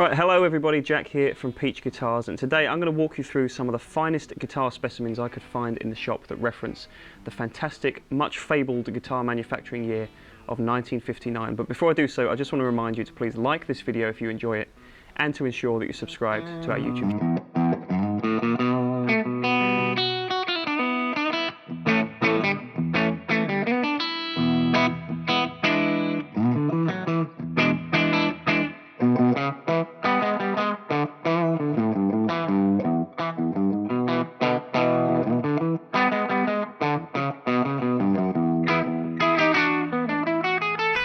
Right, hello everybody, Jack here from Peach Guitars, and today I'm going to walk you through some of the finest guitar specimens I could find in the shop that reference the fantastic, much fabled guitar manufacturing year of 1959. But before I do so, I just want to remind you to please like this video if you enjoy it, and to ensure that you're subscribed to our YouTube channel.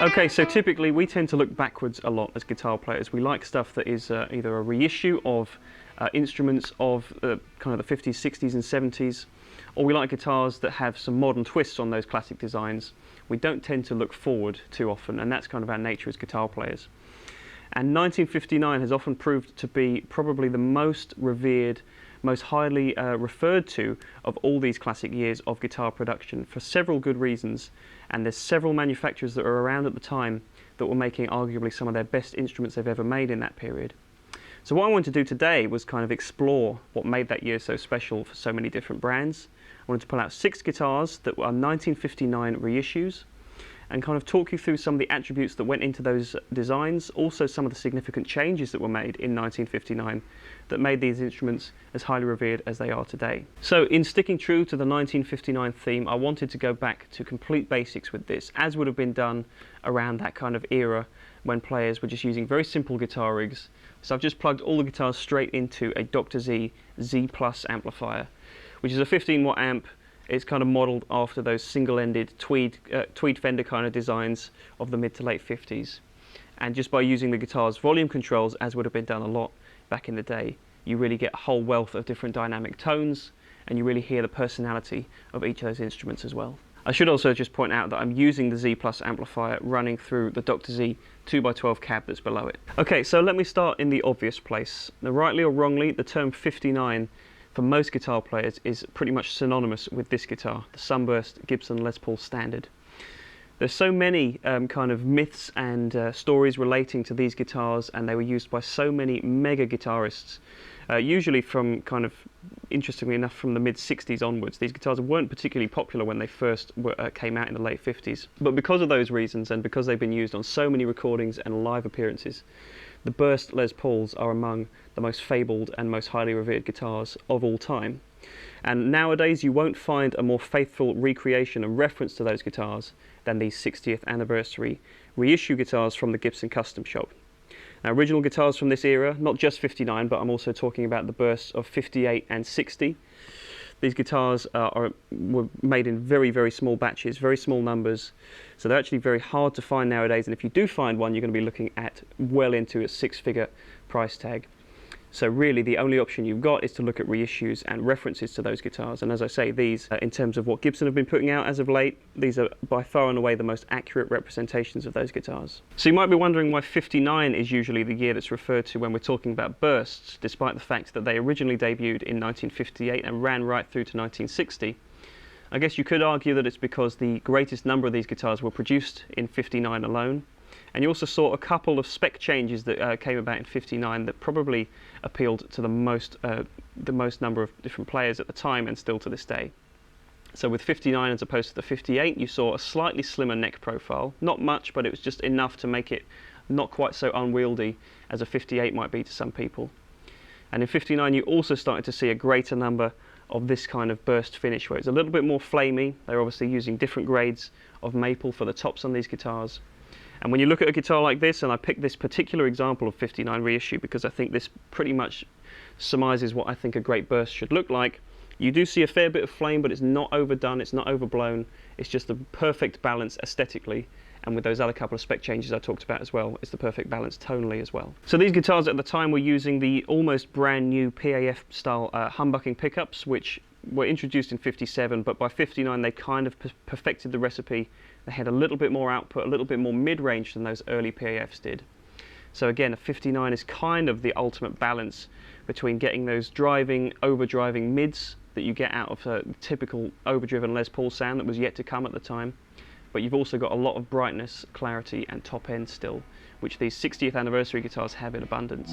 Okay, so typically we tend to look backwards a lot as guitar players. We like stuff that is either a reissue of instruments of kind of the 50s, 60s and 70s, or we like guitars that have some modern twists on those classic designs. We don't tend to look forward too often, and that's kind of our nature as guitar players. And 1959 has often proved to be probably the most revered, most highly referred to of all these classic years of guitar production for several good reasons. And there's several manufacturers that were around at the time that were making arguably some of their best instruments they've ever made in that period. So what I wanted to do today was kind of explore what made that year so special for so many different brands. I wanted to pull out 6 guitars that were 1959 reissues, and kind of talk you through some of the attributes that went into those designs, also some of the significant changes that were made in 1959 that made these instruments as highly revered as they are today. So in sticking true to the 1959 theme, I wanted to go back to complete basics with this, as would have been done around that kind of era when players were just using very simple guitar rigs. So I've just plugged all the guitars straight into a Dr. Z Z+ amplifier, which is a 15-watt amp. It's kind of modelled after those single-ended tweed Fender kind of designs of the mid to late 50s. And just by using the guitar's volume controls, as would have been done a lot back in the day, you really get a whole wealth of different dynamic tones, and you really hear the personality of each of those instruments as well. I should also just point out that I'm using the Z+ amplifier running through the Dr. Z 2x12 cab that's below it. Okay, so let me start in the obvious place. Now, rightly or wrongly, the term 59 for most guitar players is pretty much synonymous with this guitar, the Sunburst Gibson Les Paul Standard. There's so many kind of myths and stories relating to these guitars, and they were used by so many mega guitarists, usually from kind of, interestingly enough, from the mid-60s onwards. These guitars weren't particularly popular when they first came out in the late 50s. But because of those reasons, and because they've been used on so many recordings and live appearances, the Burst Les Pauls are among the most fabled and most highly revered guitars of all time. And nowadays you won't find a more faithful recreation and reference to those guitars than these 60th anniversary reissue guitars from the Gibson Custom Shop. Now, original guitars from this era, not just 59, but I'm also talking about the bursts of 58 and 60. These guitars were made in very, very small batches, very small numbers, so they're actually very hard to find nowadays, and if you do find one, you're going to be looking at well into a 6-figure price tag. So really the only option you've got is to look at reissues and references to those guitars. And as I say, these, in terms of what Gibson have been putting out as of late, these are by far and away the most accurate representations of those guitars. So you might be wondering why 59 is usually the year that's referred to when we're talking about bursts, despite the fact that they originally debuted in 1958 and ran right through to 1960. I guess you could argue that it's because the greatest number of these guitars were produced in 59 alone. And you also saw a couple of spec changes that came about in 59 that probably appealed to the most number of different players at the time, and still to this day. So with 59 as opposed to the 58, you saw a slightly slimmer neck profile. Not much, but it was just enough to make it not quite so unwieldy as a 58 might be to some people. And in 59 you also started to see a greater number of this kind of burst finish, where it's a little bit more flamey. They're obviously using different grades of maple for the tops on these guitars. And when you look at a guitar like this, and I picked this particular example of 59 reissue because I think this pretty much surmises what I think a great burst should look like, you do see a fair bit of flame, but it's not overdone, it's not overblown, it's just the perfect balance aesthetically, and with those other couple of spec changes I talked about as well, it's the perfect balance tonally as well. So these guitars at the time were using the almost brand new PAF style humbucking pickups, which were introduced in 57, but by 59 they kind of perfected the recipe. They had a little bit more output, a little bit more mid-range than those early PAFs did. So again, a 59 is kind of the ultimate balance between getting those driving, overdriving mids that you get out of a typical overdriven Les Paul sound that was yet to come at the time, but you've also got a lot of brightness, clarity, and top end still, which these 60th anniversary guitars have in abundance.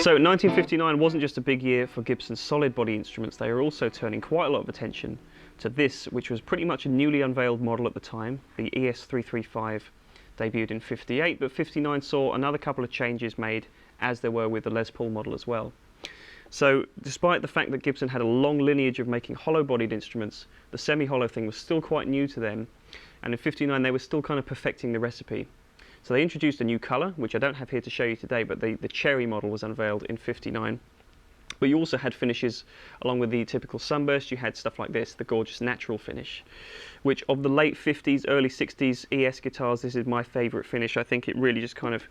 So 1959 wasn't just a big year for Gibson's solid body instruments, they were also turning quite a lot of attention to this, which was pretty much a newly unveiled model at the time. The ES-335 debuted in 58, but 59 saw another couple of changes made, as there were with the Les Paul model as well. So despite the fact that Gibson had a long lineage of making hollow-bodied instruments, the semi-hollow thing was still quite new to them, and in 59 they were still kind of perfecting the recipe. So they introduced a new colour, which I don't have here to show you today, but the cherry model was unveiled in 59. But you also had finishes, along with the typical sunburst, you had stuff like this, the gorgeous natural finish, which of the late 50s, early 60s ES guitars, this is my favourite finish. I think it really just kind of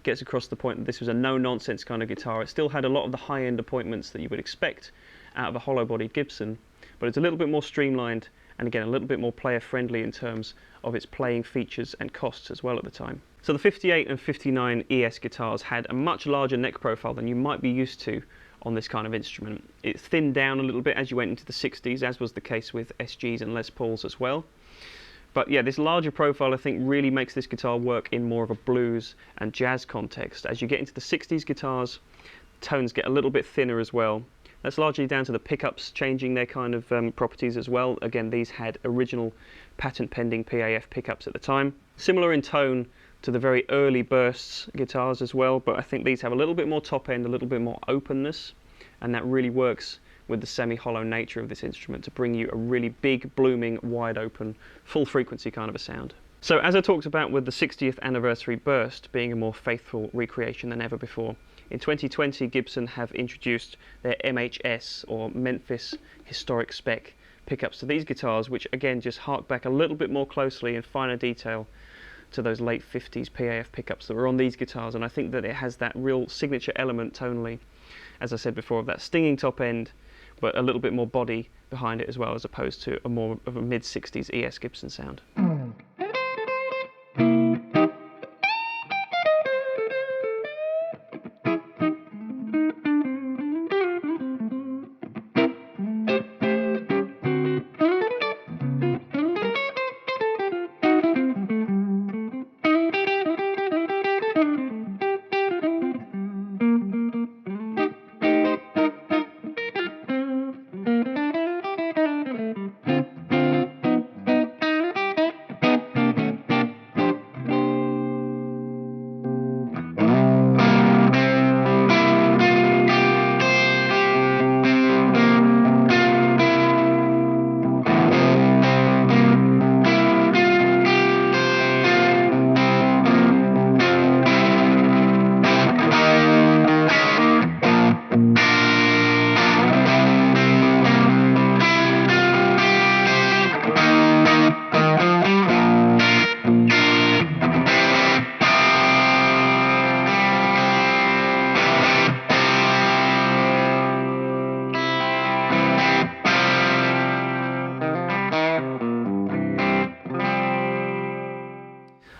gets across the point that this was a no-nonsense kind of guitar. It still had a lot of the high-end appointments that you would expect out of a hollow-bodied Gibson, but it's a little bit more streamlined, and again, a little bit more player-friendly in terms of its playing features and costs as well at the time. So the 58 and 59 ES guitars had a much larger neck profile than you might be used to on this kind of instrument. It thinned down a little bit as you went into the 60s, as was the case with SGs and Les Pauls as well. But yeah, this larger profile I think really makes this guitar work in more of a blues and jazz context. As you get into the 60s guitars, tones get a little bit thinner as well. That's largely down to the pickups changing their kind of properties as well. Again, these had original patent-pending PAF pickups at the time. Similar in tone to the very early bursts guitars as well, but I think these have a little bit more top end, a little bit more openness, and that really works with the semi-hollow nature of this instrument to bring you a really big, blooming, wide open, full frequency kind of a sound. So as I talked about with the 60th anniversary burst being a more faithful recreation than ever before, in 2020 Gibson have introduced their MHS, or Memphis Historic Spec, pickups to these guitars, which again just hark back a little bit more closely in finer detail to those late 50s PAF pickups that were on these guitars, and I think that it has that real signature element tonally, as I said before, of that stinging top end, but a little bit more body behind it as well, as opposed to a more of a mid-60s ES Gibson sound.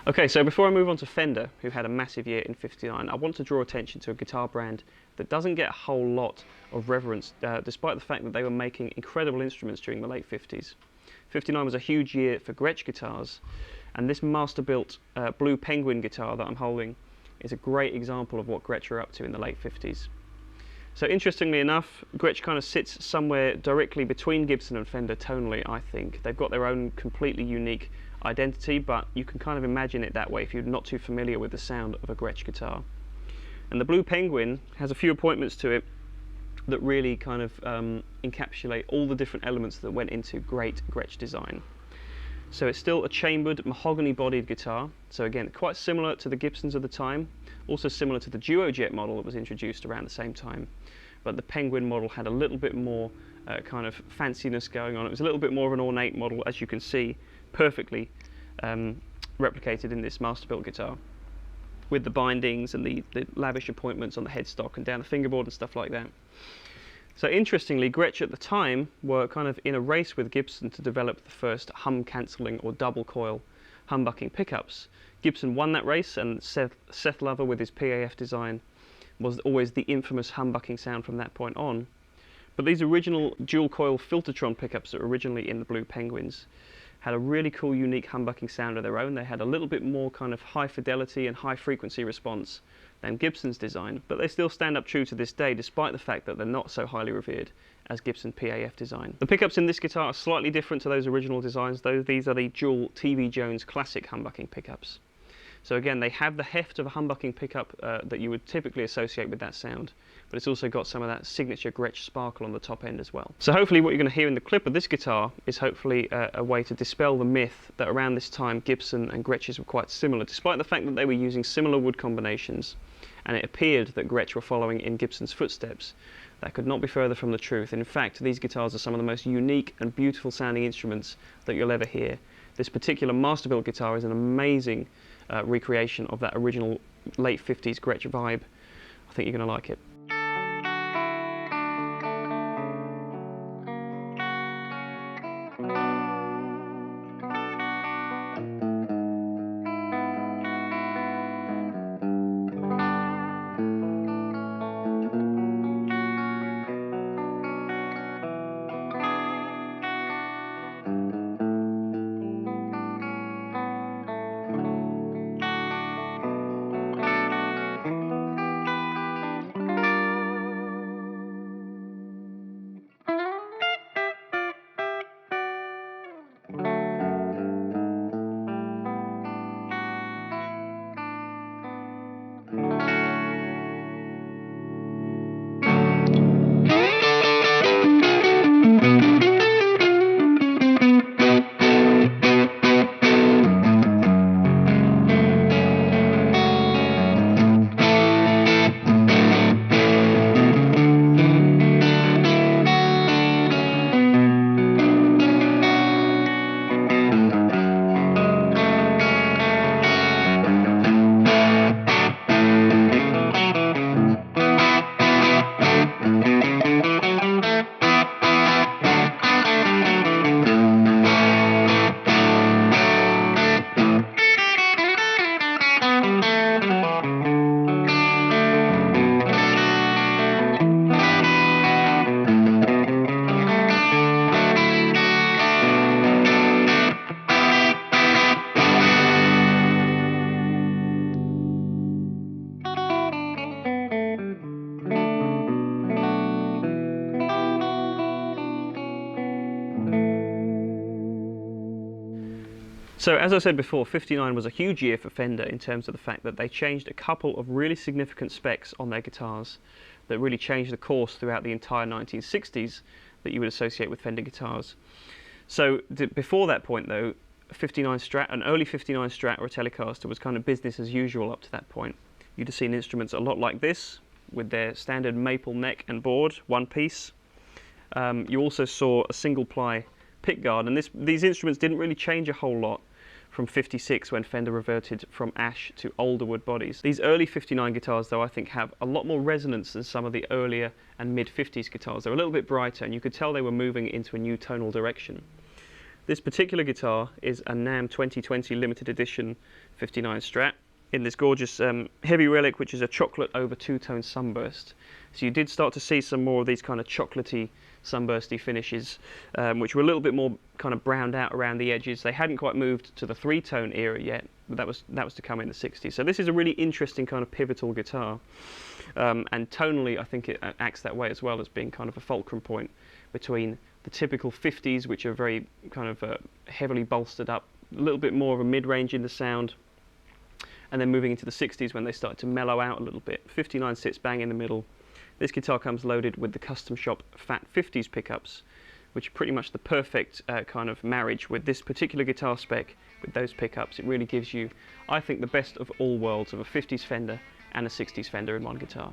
Okay, so before I move on to Fender, who had a massive year in '59, I want to draw attention to a guitar brand that doesn't get a whole lot of reverence, despite the fact that they were making incredible instruments during the late '50s. '59 was a huge year for Gretsch guitars, and this master-built Blue Penguin guitar that I'm holding is a great example of what Gretsch were up to in the late '50s. So interestingly enough, Gretsch kind of sits somewhere directly between Gibson and Fender tonally, I think. They've got their own completely unique identity, but you can kind of imagine it that way if you're not too familiar with the sound of a Gretsch guitar. And the Blue Penguin has a few appointments to it that really kind of encapsulate all the different elements that went into great Gretsch design. So it's still a chambered, mahogany-bodied guitar, so again, quite similar to the Gibsons of the time, also similar to the Duojet model that was introduced around the same time, but the Penguin model had a little bit more kind of fanciness going on. It was a little bit more of an ornate model, as you can see, perfectly replicated in this master-built guitar, with the bindings and the lavish appointments on the headstock and down the fingerboard and stuff like that. So interestingly, Gretsch at the time were kind of in a race with Gibson to develop the first hum-cancelling or double coil humbucking pickups. Gibson won that race, and Seth Lover with his PAF design was always the infamous humbucking sound from that point on. But these original dual coil Filtertron pickups that were originally in the Blue Penguins had a really cool, unique humbucking sound of their own. They had a little bit more kind of high fidelity and high frequency response than Gibson's design, but they still stand up true to this day, despite the fact that they're not so highly revered as Gibson PAF design. The pickups in this guitar are slightly different to those original designs, though. These are the dual TV Jones classic humbucking pickups. So again, they have the heft of a humbucking pickup that you would typically associate with that sound, but it's also got some of that signature Gretsch sparkle on the top end as well. So hopefully what you're going to hear in the clip of this guitar is hopefully a way to dispel the myth that around this time Gibson and Gretsch's were quite similar, despite the fact that they were using similar wood combinations, and it appeared that Gretsch were following in Gibson's footsteps. That could not be further from the truth. In fact, these guitars are some of the most unique and beautiful sounding instruments that you'll ever hear. This particular master-built guitar is an amazing recreation of that original late '50s Gretsch vibe. I think you're going to like it. So as I said before, '59 was a huge year for Fender in terms of the fact that they changed a couple of really significant specs on their guitars that really changed the course throughout the entire 1960s that you would associate with Fender guitars. So before that point though, an early '59 Strat or a Telecaster was kind of business as usual up to that point. You'd have seen instruments a lot like this, with their standard maple neck and board, one piece. You also saw a single ply pickguard, and these instruments didn't really change a whole lot from '56 when Fender reverted from ash to older wood bodies. These early '59 guitars though I think have a lot more resonance than some of the earlier and mid '50s guitars. They're a little bit brighter, and you could tell they were moving into a new tonal direction. This particular guitar is a NAMM 2020 limited edition 59 Strat in this gorgeous heavy relic, which is a chocolate over two-tone sunburst. So you did start to see some more of these kind of chocolatey, sunbursty finishes, which were a little bit more kind of browned out around the edges. They hadn't quite moved to the three-tone era yet, but that was to come in the 60s. So this is a really interesting kind of pivotal guitar, and tonally I think it acts that way as well, as being kind of a fulcrum point between the typical 50s, which are very kind of heavily bolstered up, a little bit more of a mid-range in the sound, and then moving into the 60s when they started to mellow out a little bit. 59 sits bang in the middle. This guitar comes loaded with the custom shop Fat 50s pickups, which are pretty much the perfect kind of marriage with this particular guitar spec with those pickups. It really gives you, I think, the best of all worlds of a 50s Fender and a 60s Fender in one guitar.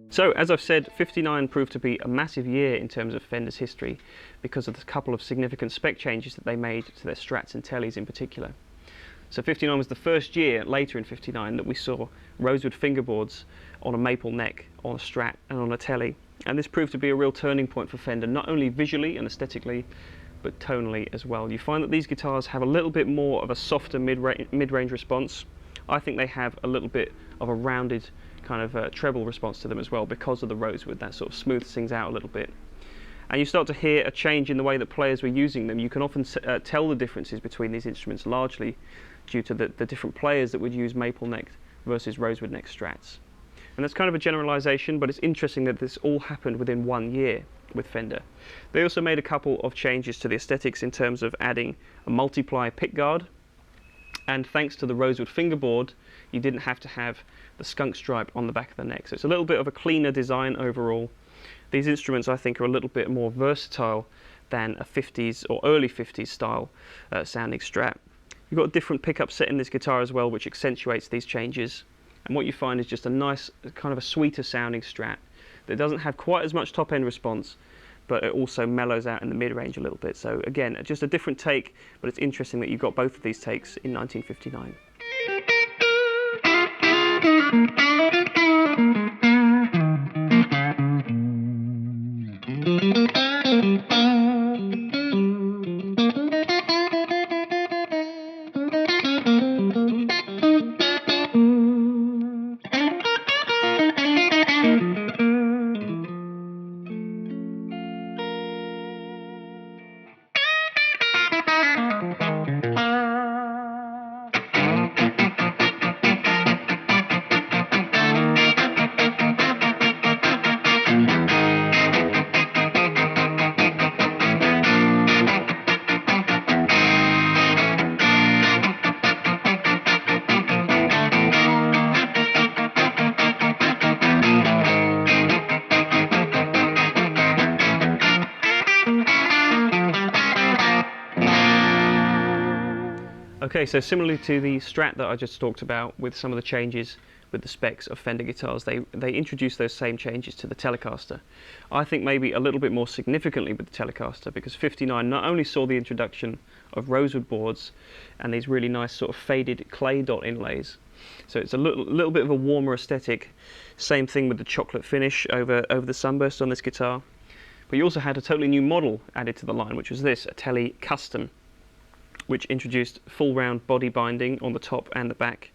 So, as I've said, 59 proved to be a massive year in terms of Fender's history because of the couple of significant spec changes that they made to their Strats and Tellies in particular. So 59 was the first year, later in 59, that we saw rosewood fingerboards on a maple neck, on a Strat and on a Telly. And this proved to be a real turning point for Fender, not only visually and aesthetically, but tonally as well. You find that these guitars have a little bit more of a softer mid-range response. I think they have a little bit of a rounded kind of treble response to them as well because of the rosewood. That sort of smooths things out a little bit. And you start to hear a change in the way that players were using them. You can often tell the differences between these instruments largely due to the different players that would use maple neck versus rosewood neck Strats. And that's kind of a generalization, but it's interesting that this all happened within 1 year with Fender. They also made a couple of changes to the aesthetics in terms of adding a multiply pickguard, and thanks to the rosewood fingerboard, you didn't have to have the skunk stripe on the back of the neck. So it's a little bit of a cleaner design overall. These instruments, I think, are a little bit more versatile than a 50s or early 50s style sounding Strat. You've got a different pickup set in this guitar as well, which accentuates these changes. And what you find is just a nice, kind of a sweeter sounding Strat that doesn't have quite as much top end response, but it also mellows out in the mid-range a little bit. So again, just a different take, but it's interesting that you got both of these takes in 1959. Okay, so similarly to the Strat that I just talked about with some of the changes with the specs of Fender guitars, they introduced those same changes to the Telecaster. I think maybe a little bit more significantly with the Telecaster, because 59 not only saw the introduction of rosewood boards and these really nice sort of faded clay dot inlays, so it's a little bit of a warmer aesthetic. Same thing with the chocolate finish over the sunburst on this guitar. But you also had a totally new model added to the line, which was this, a Tele Custom, which introduced full round body binding on the top and the back,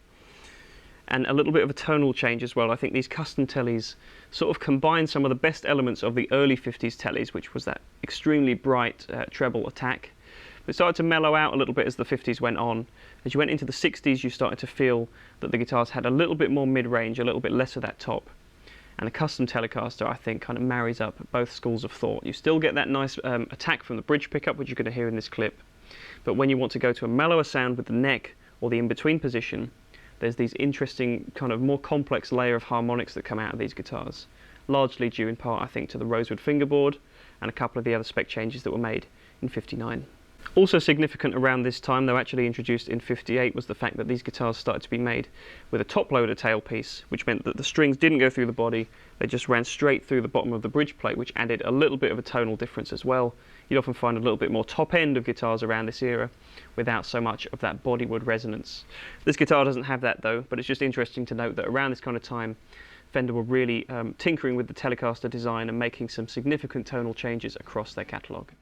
and a little bit of a tonal change as well. I think these custom Tellies sort of combine some of the best elements of the early 50s Tellies, which was that extremely bright treble attack, It started to mellow out a little bit as the 50s went on. As you went into the 60s, you started to feel that the guitars had a little bit more mid-range, a little bit less of that top. And the custom Telecaster, I think, kind of marries up both schools of thought. You still get that nice attack from the bridge pickup, which you're going to hear in this clip. But when you want to go to a mellower sound with the neck or the in-between position, there's these interesting, kind of more complex layer of harmonics that come out of these guitars. Largely due in part, I think, to the rosewood fingerboard and a couple of the other spec changes that were made in '59. Also significant around this time, though actually introduced in '58, was the fact that these guitars started to be made with a top-loader tailpiece, which meant that the strings didn't go through the body, they just ran straight through the bottom of the bridge plate, which added a little bit of a tonal difference as well. You'd often find a little bit more top-end of guitars around this era without so much of that bodywood resonance. This guitar doesn't have that though, but it's just interesting to note that around this kind of time, Fender were really tinkering with the Telecaster design and making some significant tonal changes across their catalogue.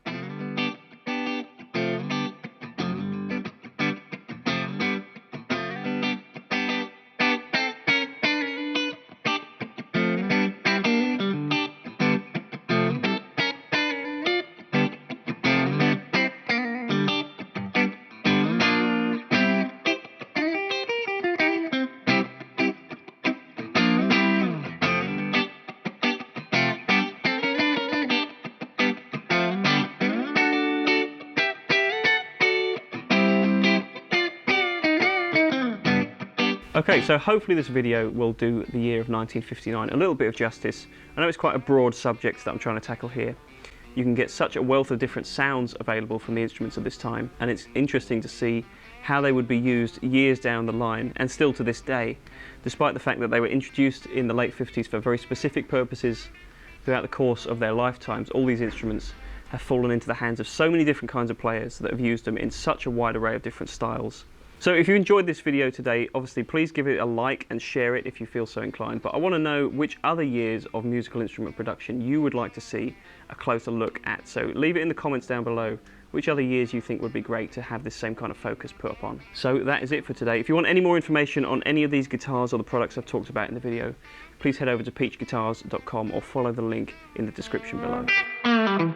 Okay, so hopefully this video will do the year of 1959 a little bit of justice. I know it's quite a broad subject that I'm trying to tackle here. You can get such a wealth of different sounds available from the instruments of this time, and it's interesting to see how they would be used years down the line, and still to this day, despite the fact that they were introduced in the late 50s for very specific purposes. Throughout the course of their lifetimes, all these instruments have fallen into the hands of so many different kinds of players that have used them in such a wide array of different styles. So if you enjoyed this video today, obviously please give it a like and share it if you feel so inclined. But I want to know which other years of musical instrument production you would like to see a closer look at. So leave it in the comments down below which other years you think would be great to have this same kind of focus put upon. So that is it for today. If you want any more information on any of these guitars or the products I've talked about in the video, please head over to peachguitars.com or follow the link in the description below.